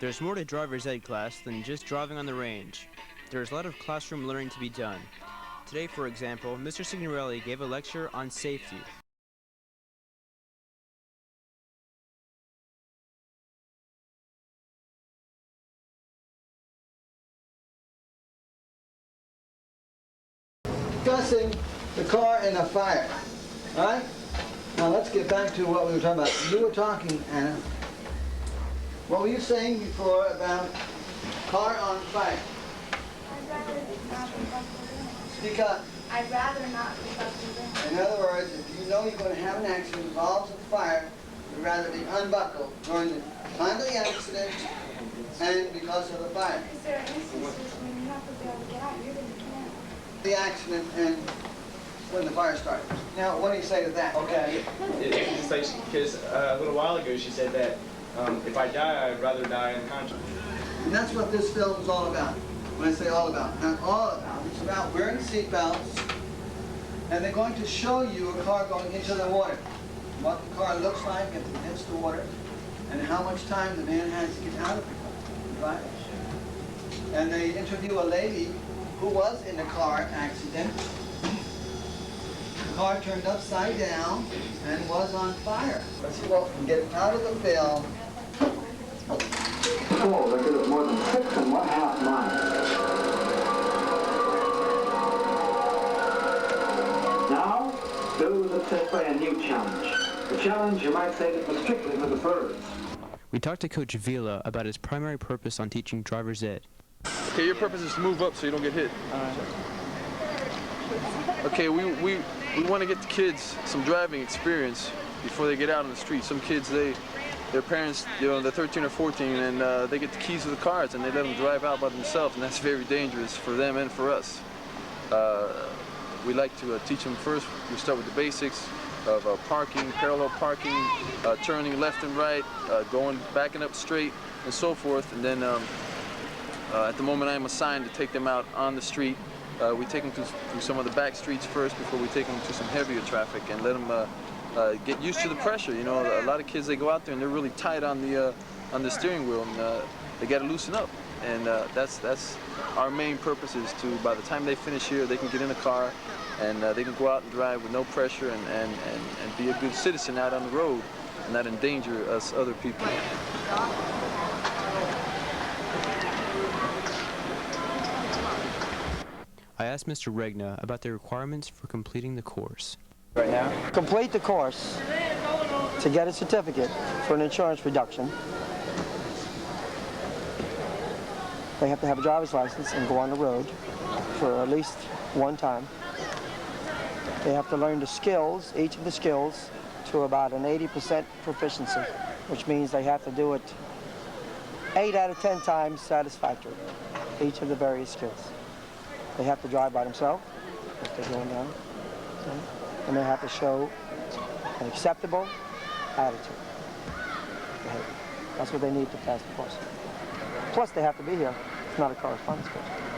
There's more to driver's ed class than just driving on the range. There's a lot of classroom learning to be done. Today, for example, Mr. Signorelli gave a lecture on safety. Discussing the car in a fire. All right? Now let's get back to what we were talking about. You were talking, Anna. What were you saying before about car on fire? I'd rather not be buckled Speak up. in. I'd rather not be buckled In other words, if you know you're going to have an accident involves a fire, you'd rather be unbuckled during the time of the accident and because of the fire. in. Is there instances when you're not going to be able to get out, you're going to get out? The accident and when the fire started. Now, what do you say to that? Okay. It's just like, because a little while ago she said that if I die, I'd rather die unconscious. And that's what this film is all about. When I say all about, not all about, it's about wearing seatbelts, and they're going to show you a car going into the water. What the car looks like if it hits the water, and how much time the man has to get out of the car, right? And they interview a lady who was in a car accident. The car turned upside down and was on fire. Let's see what we can get out of the film. Oh, they did it more than 6½ miles. Now, those that set by a new challenge. A challenge, you might say, that was strictly for the birds. We talked to Coach Vila about his primary purpose on teaching driver's ed. Okay, your purpose is to move up so you don't get hit. Okay, we want to get the kids some driving experience before they get out on the street. Some kids, their parents, they're 13 or 14, and they get the keys to the cars and they let them drive out by themselves, and that's very dangerous for them and for us. We like to teach them first. We start with the basics of parking, parallel parking, turning left and right, backing up straight, and so forth. And then at the moment I'm assigned to take them out on the street. We take them through some of the back streets first before we take them to some heavier traffic and let them get used to the pressure. You know, a lot of kids, they go out there and they're really tight on the steering wheel, and they got to loosen up. And that's our main purpose, is to, by the time they finish here, they can get in the car and they can go out and drive with no pressure and be a good citizen out on the road and not endanger us other people. I asked Mr. Regna about the requirements for completing the course. Right now? Complete the course to get a certificate for an insurance reduction. They have to have a driver's license and go on the road for at least one time. They have to learn the skills, each of the skills, to about an 80% proficiency, which means they have to do it 8 out of 10 times satisfactory, each of the various skills. They have to drive by themselves if they're going down, and they have to show an acceptable attitude. That's what they need to pass the course. Plus, they have to be here. It's not a correspondence course.